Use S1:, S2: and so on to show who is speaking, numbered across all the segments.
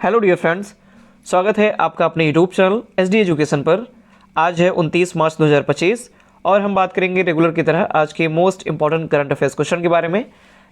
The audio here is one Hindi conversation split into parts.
S1: हेलो डियर फ्रेंड्स, स्वागत है आपका अपने यूट्यूब चैनल एसडी एजुकेशन पर। आज है 29 मार्च 2025 और हम बात करेंगे रेगुलर की तरह आज के most important current affairs question के बारे में।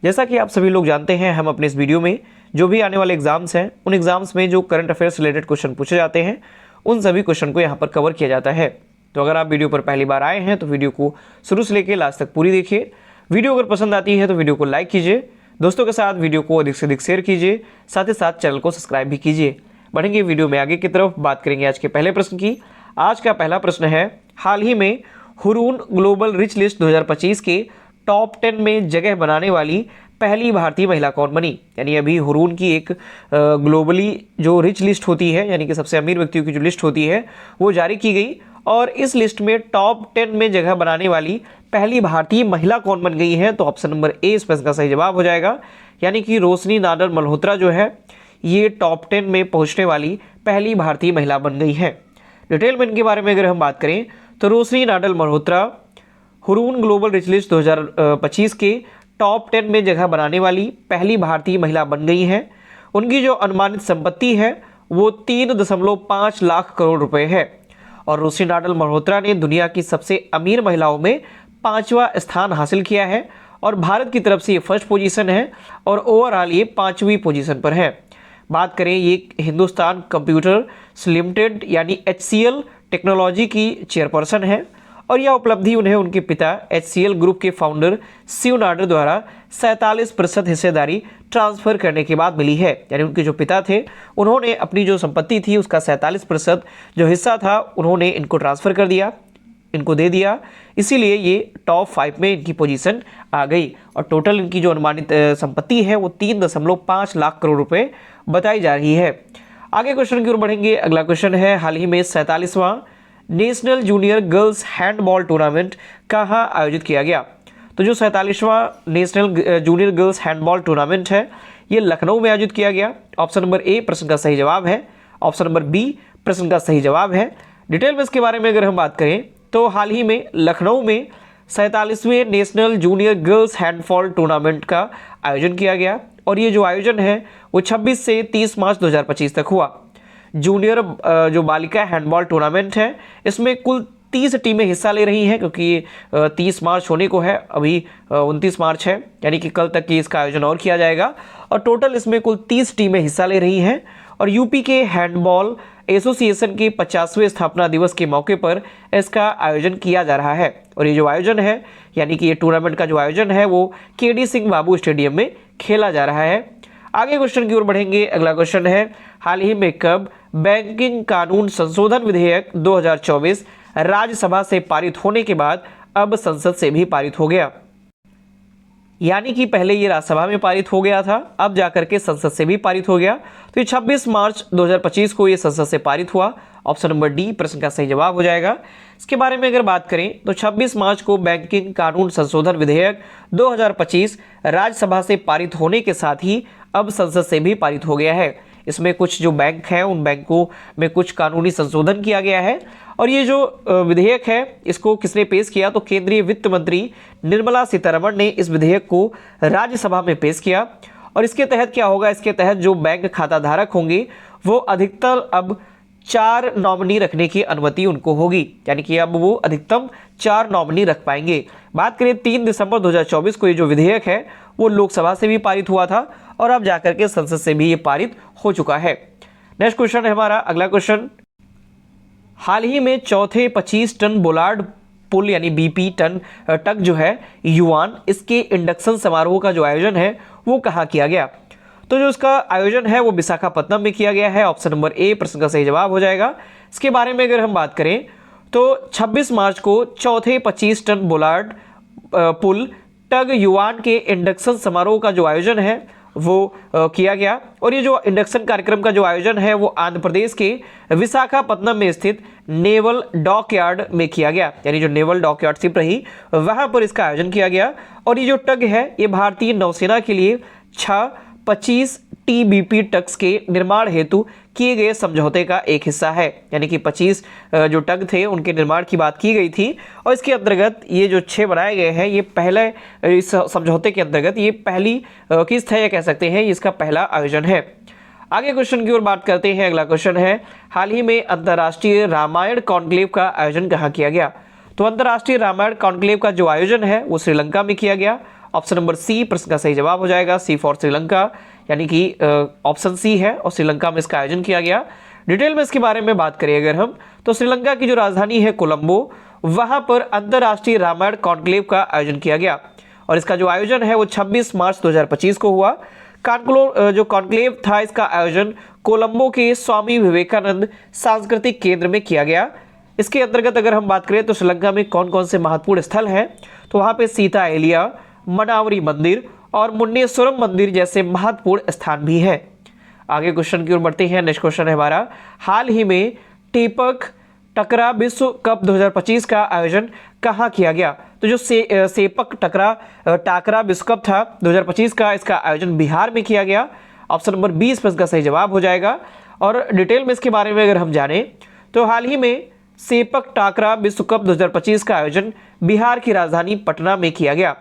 S1: जैसा कि आप सभी लोग जानते हैं, हम अपने इस वीडियो में जो भी आने वाले एग्जाम्स हैं उन एग्जाम्स में जो करंट अफेयर्स रिलेटेड क्वेश्चन पूछे जाते हैं उन सभी क्वेश्चन को यहाँ पर कवर किया जाता है। तो अगर आप वीडियो पर पहली बार आए हैं तो वीडियो को शुरू से लेकर लास्ट तक पूरी देखिए। वीडियो अगर पसंद आती है तो वीडियो को लाइक कीजिए, दोस्तों के साथ वीडियो को अधिक से अधिक शेयर कीजिए, साथ ही साथ चैनल को सब्सक्राइब भी कीजिए। बढ़ेंगे वीडियो में आगे की तरफ, बात करेंगे आज के पहले प्रश्न की। आज का पहला प्रश्न है, हाल ही में हुरून ग्लोबल रिच लिस्ट 2025 के टॉप 10 में जगह बनाने वाली पहली भारतीय महिला कौन बनी। यानी अभी हुरून की एक ग्लोबली जो रिच लिस्ट होती है, यानी कि सबसे अमीर व्यक्तियों की जो लिस्ट होती है वो जारी की गई और इस लिस्ट में टॉप 10 में जगह बनाने वाली पहली भारतीय महिला कौन बन गई है। तो ऑप्शन नंबर ए इस प्रश्न का सही जवाब हो जाएगा, यानी कि रोशनी नाडर मल्होत्रा जो है ये टॉप 10 में पहुंचने वाली पहली भारतीय महिला बन गई है। डिटेल में इनके बारे में अगर हम बात करें तो Roshni Nadar Malhotra Hurun global rich list 2025 के टॉप 10 में जगह बनाने वाली पहली भारतीय महिला बन गई हैं। उनकी जो अनुमानित संपत्ति है वो 3.5 लाख करोड़ रुपए है और रोशनी नाडर मल्होत्रा ने दुनिया की सबसे अमीर महिलाओं में 5वां स्थान हासिल किया है और भारत की तरफ से ये फर्स्ट पोजीशन है और ओवरऑल ये 5वीं पोजीशन पर है। बात करें, ये हिंदुस्तान कंप्यूटर्स लिमिटेड यानी HCL टेक्नोलॉजी की चेयरपर्सन है और यह उपलब्धि उन्हें उनके पिता HCL ग्रुप के फाउंडर शिव नाडर द्वारा 47% हिस्सेदारी ट्रांसफर करने के बाद मिली है। यानी उनके जो पिता थे उन्होंने अपनी जो संपत्ति थी उसका 47% जो हिस्सा था उन्होंने इनको ट्रांसफर कर दिया, इनको दे दिया, इसीलिए ये टॉप 5 में इनकी पोजीशन आ गई और टोटल इनकी जो अनुमानित संपत्ति है वो 3.5 लाख करोड़ रुपए बताई जा रही है। आगे क्वेश्चन की ओर बढ़ेंगे। अगला क्वेश्चन है, हाल ही में 47वां national junior girls handball tournament कहाँ आयोजित किया गया। तो जो 47वां national junior girls handball tournament है ये लखनऊ में आयोजित किया गया। ऑप्शन नंबर ए प्रश्न का सही जवाब है, ऑप्शन नंबर बी प्रश्न का सही जवाब है। डिटेल में इसके बारे में अगर हम बात करें तो हाल ही में लखनऊ में 47वें national junior girls handball tournament का आयोजन किया गया और ये जो आयोजन है वो 26 से 30 मार्च 2025 तक हुआ। जूनियर जो बालिका हैंडबॉल टूर्नामेंट है इसमें कुल 30 टीमें हिस्सा ले रही हैं, क्योंकि 30 मार्च होने को है, अभी 29 मार्च है, यानी कि कल तक की इसका आयोजन और किया जाएगा और टोटल इसमें कुल 30 टीमें हिस्सा ले रही हैं और यूपी के हैंडबॉल एसोसिएशन के 50वें स्थापना दिवस के मौके पर इसका आयोजन किया जा रहा है और ये जो आयोजन है यानी कि ये टूर्नामेंट का जो आयोजन है वो केडी सिंह बाबू स्टेडियम में खेला जा रहा है। आगे क्वेश्चन की ओर बढ़ेंगे। अगला क्वेश्चन है, हाल ही में कब बैंकिंग कानून संशोधन विधेयक 2024 राज्यसभा से पारित होने के बाद अब संसद से भी पारित हो गया। यानी कि पहले ये राज्यसभा में पारित हो गया था, अब जाकर के संसद से भी पारित हो गया। तो ये 26 मार्च 2025 को ये संसद से पारित हुआ। ऑप्शन नंबर डी प्रश्न का सही जवाब हो जाएगा। इसके बारे में अगर बात करें तो 26 मार्च को बैंकिंग कानून संशोधन विधेयक 2025 राज्यसभा से पारित होने के साथ ही अब संसद से भी पारित हो गया है। इसमें कुछ जो बैंक हैं उन बैंकों में कुछ कानूनी संशोधन किया गया है और ये जो विधेयक है इसको किसने पेश किया, तो केंद्रीय वित्त मंत्री निर्मला सीतारमण ने इस विधेयक को राज्यसभा में पेश किया और इसके तहत क्या होगा, इसके तहत जो बैंक खाता धारक होंगे वो अधिकतर अब 4 नॉमिनी रखने की अनुमति उनको होगी, यानी कि अब वो अधिकतम 4 नॉमिनी रख पाएंगे। बात करें 3 दिसंबर 2024 को ये जो विधेयक है वो लोकसभा से भी पारित हुआ था और अब जाकर के संसद से भी ये पारित हो चुका है। नेक्स्ट क्वेश्चन है हमारा अगला क्वेश्चन, हाल ही में चौथे 25 टन बोलार्ड पुल यानी BP टन टक जो है युवान, इसके इंडक्शन समारोह का जो आयोजन है वो कहाँ किया गया। तो जो इसका आयोजन है वो विशाखापत्तनम में किया गया है। ऑप्शन नंबर ए प्रश्न का सही जवाब हो जाएगा। इसके बारे में अगर हम बात करें तो 26 मार्च को चौथे 25 टन बोलार्ड पुल टग युवान के इंडक्शन समारोह का जो आयोजन है वो किया गया और ये जो इंडक्शन कार्यक्रम का जो आयोजन है वो आंध्र प्रदेश के विशाखापत्तनम में स्थित नेवल डॉकयार्ड में किया गया, यानी जो नेवल डॉकयार्ड शिप रही वहां पर इसका आयोजन किया गया और ये जो टग है ये भारतीय नौसेना के लिए 25 TBP टग्स के निर्माण हेतु किए गए समझौते का एक हिस्सा है, यानी कि 25 जो टग थे उनके निर्माण की बात की गई थी और इसके अंतर्गत ये जो 6 बनाए गए हैं ये पहले इस समझौते के अंतर्गत ये पहली किस्त है, या कह सकते हैं इसका पहला आयोजन है। आगे क्वेश्चन की ओर बात करते हैं। अगला क्वेश्चन है, हाल ही में अंतर्राष्ट्रीय रामायण कॉन्क्लेव का आयोजन कहाँ किया गया? तो अंतर्राष्ट्रीय रामायण कॉन्क्लेव का जो आयोजन है वो श्रीलंका में किया गया। ऑप्शन नंबर सी प्रश्न का सही जवाब हो जाएगा, सी फॉर श्रीलंका, यानी कि ऑप्शन सी है और श्रीलंका में इसका आयोजन किया गया। डिटेल में इसके बारे में बात करें अगर हम, तो श्रीलंका की जो राजधानी है कोलंबो, वहां पर अंतर्राष्ट्रीय रामायण कॉन्क्लेव का आयोजन किया गया और इसका जो आयोजन है वो 26 मार्च 2025 को हुआ। जो कॉन्क्लेव था इसका आयोजन कोलंबो के स्वामी विवेकानंद सांस्कृतिक केंद्र में किया गया। इसके अंतर्गत अगर हम बात करें तो श्रीलंका में कौन कौन से महत्वपूर्ण स्थल हैं, तो वहां पे सीता एलिया, मनावरी मंदिर और मुन्नेश्वरम मंदिर जैसे महत्वपूर्ण स्थान भी हैं। आगे क्वेश्चन की ओर बढ़ते हैं। नेक्स्ट क्वेश्चन है हमारा, हाल ही में टेपक टकरा विश्व कप 2025 का आयोजन कहाँ किया गया? तो जो सेपक टाकरा विश्व कप था 2025 का, इसका आयोजन बिहार में किया गया। ऑप्शन नंबर 20 पर इसका सही जवाब हो जाएगा। और डिटेल में इसके बारे में अगर हम जानें तो हाल ही में सेपक टाकरा विश्व कप 2025 का आयोजन बिहार की राजधानी पटना में किया गया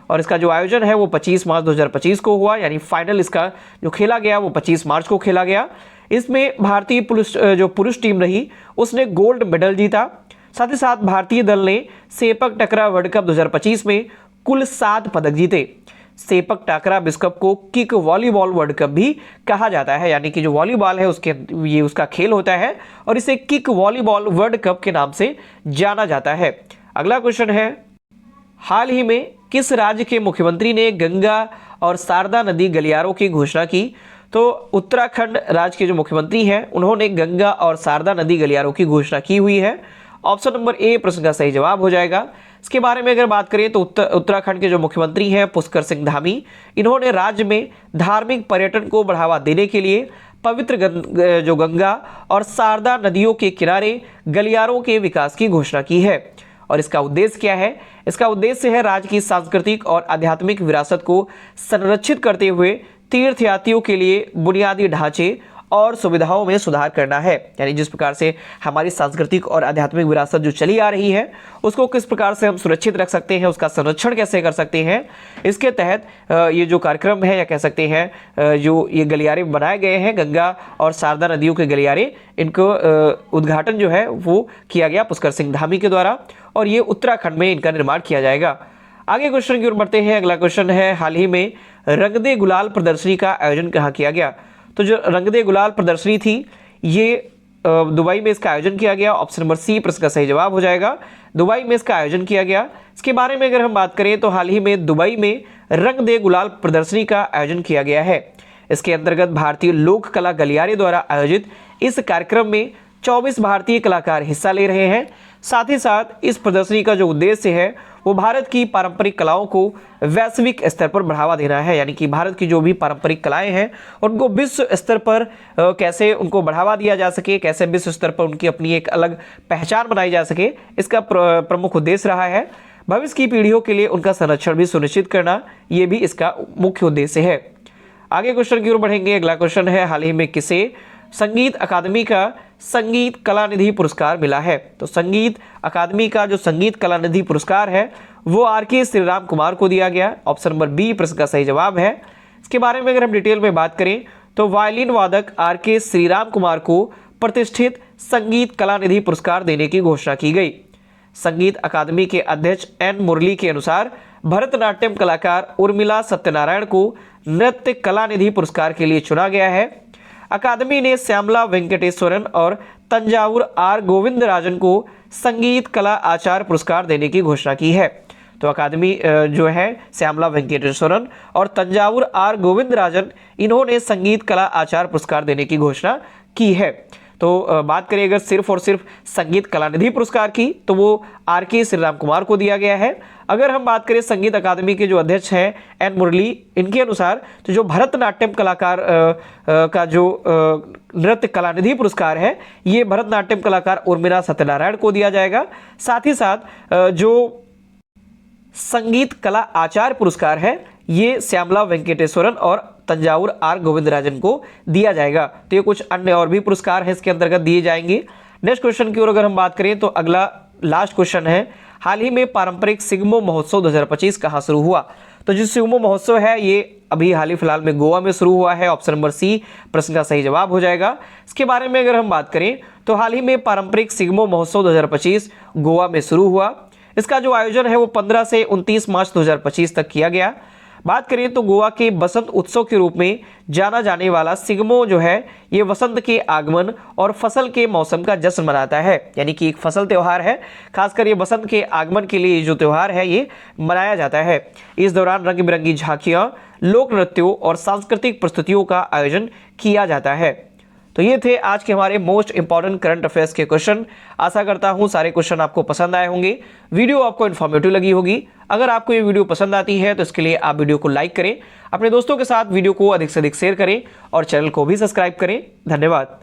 S1: और इसका जो आयोजन है वो 25 मार्च 2025 को हुआ, यानी फाइनल इसका जो खेला गया वो 25 मार्च को खेला गया। इसमें भारतीय पुरुष टीम रही उसने गोल्ड मेडल जीता। साथ ही साथ भारतीय दल ने सेपक टकरा वर्ल्ड कप 2025 में कुल 7 पदक जीते। सेपक टाकरा विश्व कप को किक वॉलीबॉल वर्ल्ड कप भी कहा जाता है, यानी कि जो वॉलीबॉल है उसका खेल होता है और इसे किक वॉलीबॉल वर्ल्ड कप के नाम से जाना जाता है। अगला क्वेश्चन है, हाल ही में किस राज्य के मुख्यमंत्री ने गंगा और शारदा नदी गलियारों की घोषणा की? तो उत्तराखंड राज्य के जो मुख्यमंत्री हैं उन्होंने गंगा और शारदा नदी गलियारों की घोषणा की हुई है। ऑप्शन नंबर ए प्रश्न का सही जवाब हो जाएगा। इसके बारे में अगर बात करें तो उत्तराखंड के जो मुख्यमंत्री हैं पुष्कर सिंह धामी, इन्होंने राज्य में धार्मिक पर्यटन को बढ़ावा देने के लिए पवित्र जो गंगा और शारदा नदियों के किनारे गलियारों के विकास की घोषणा की है। और इसका उद्देश्य क्या है? इसका उद्देश्य है राज्य की सांस्कृतिक और आध्यात्मिक विरासत को संरक्षित करते हुए तीर्थयात्रियों के लिए बुनियादी ढांचे और सुविधाओं में सुधार करना है। यानी जिस प्रकार से हमारी सांस्कृतिक और आध्यात्मिक विरासत जो चली आ रही है उसको किस प्रकार से हम सुरक्षित रख सकते हैं, उसका संरक्षण कैसे कर सकते हैं, इसके तहत ये जो कार्यक्रम है या कह सकते हैं जो ये गलियारे बनाए गए हैं गंगा और शारदा नदियों के गलियारे, इनको उद्घाटन जो है वो किया गया पुष्कर सिंह धामी के द्वारा और ये उत्तराखंड में इनका निर्माण किया जाएगा। आगे क्वेश्चन की ओर बढ़ते हैं। अगला क्वेश्चन है, हाल ही में रंग दे गुलाल प्रदर्शनी का आयोजन कहाँ किया गया? तो जो रंग दे गुलाल प्रदर्शनी थी ये दुबई में इसका आयोजन किया गया। ऑप्शन नंबर सी प्रश्न का सही जवाब हो जाएगा, दुबई में इसका आयोजन किया गया। इसके बारे में अगर हम बात करें तो हाल ही में दुबई में रंग दे गुलाल प्रदर्शनी का आयोजन किया गया है। इसके अंतर्गत भारतीय लोक कला गलियारे द्वारा आयोजित इस कार्यक्रम में 24 भारतीय कलाकार हिस्सा ले रहे हैं। साथ ही साथ इस प्रदर्शनी का जो उद्देश्य है वो भारत की पारंपरिक कलाओं को वैश्विक स्तर पर बढ़ावा देना है, यानी कि भारत की जो भी पारंपरिक कलाएं हैं उनको विश्व स्तर पर कैसे उनको बढ़ावा दिया जा सके, कैसे विश्व स्तर पर उनकी अपनी एक अलग पहचान बनाई जा सके, इसका प्रमुख उद्देश्य रहा है। भविष्य की पीढ़ियों के लिए उनका संरक्षण भी सुनिश्चित करना, ये भी इसका मुख्य उद्देश्य है। आगे क्वेश्चन की ओर बढ़ेंगे। अगला क्वेश्चन है, हाल ही में किसे संगीत अकादमी का संगीत कला निधि पुरस्कार मिला है? तो संगीत अकादमी का जो संगीत कला निधि पुरस्कार है वो आर.के. श्रीराम कुमार को दिया गया। ऑप्शन नंबर बी प्रश्न का सही जवाब है। इसके बारे में अगर हम डिटेल में बात करें तो वायलिन वादक आर.के. श्रीराम कुमार को प्रतिष्ठित संगीत कला निधि पुरस्कार देने की घोषणा की गई। संगीत अकादमी के अध्यक्ष एन मुरली के अनुसार भरतनाट्यम कलाकार उर्मिला सत्यनारायण को नृत्य कला निधि पुरस्कार के लिए चुना गया है। अकादमी ने श्यामला वेंकटेश्वरन और तंजावुर आर गोविंदराजन को संगीत कला आचार्य पुरस्कार देने की घोषणा की है। तो अकादमी जो है श्यामला वेंकटेश्वरन और तंजावुर आर गोविंदराजन, इन्होंने संगीत कला आचार्य पुरस्कार देने की घोषणा की है। तो बात करें अगर सिर्फ और सिर्फ संगीत कला निधि पुरस्कार की तो वो आर.के. श्रीराम कुमार को दिया गया है। अगर हम बात करें संगीत अकादमी के जो अध्यक्ष हैं एन मुरली, इनके अनुसार तो जो भरतनाट्यम कलाकार का जो नृत्य कला निधि पुरस्कार है ये भरतनाट्यम कलाकार उर्मिला सत्यनारायण को दिया जाएगा। साथ ही साथ जो संगीत कला आचार्य पुरस्कार है ये श्यामला वेंकटेश्वरन और तंजावुर आर गोविंदराजन को दिया जाएगा। तो ये कुछ अन्य और भी पुरस्कार हैं इसके अंतर्गत दिए जाएंगे। नेक्स्ट क्वेश्चन की ओर अगर हम बात करें तो अगला लास्ट क्वेश्चन है, हाल ही में पारंपरिक सिग्मो महोत्सव 2025 कहाँ शुरू हुआ? तो जो सिग्मो महोत्सव है ये अभी हाल ही फिलहाल में गोवा में शुरू हुआ है। ऑप्शन नंबर सी प्रश्न का सही जवाब हो जाएगा। इसके बारे में अगर हम बात करें तो हाल ही में पारंपरिक सिग्मो महोत्सव 2025 गोवा में शुरू हुआ। इसका जो आयोजन है वो 15 से 29 मार्च 2025 तक किया गया। बात करें तो गोवा के बसंत उत्सव के रूप में जाना जाने वाला सिग्मो जो है ये वसंत के आगमन और फसल के मौसम का जश्न मनाता है, यानी कि एक फसल त्यौहार है। खासकर ये बसंत के आगमन के लिए जो त्यौहार है ये मनाया जाता है। इस दौरान रंग बिरंगी झांकियां, लोक नृत्यों और सांस्कृतिक प्रस्तुतियों का आयोजन किया जाता है। तो ये थे आज के हमारे मोस्ट इंपॉर्टेंट करंट अफेयर्स के क्वेश्चन। आशा करता हूं सारे क्वेश्चन आपको पसंद आए होंगे, वीडियो आपको इन्फॉर्मेटिव लगी होगी। अगर आपको ये वीडियो पसंद आती है तो इसके लिए आप वीडियो को लाइक करें, अपने दोस्तों के साथ वीडियो को अधिक से अधिक शेयर करें और चैनल को भी सब्सक्राइब करें। धन्यवाद।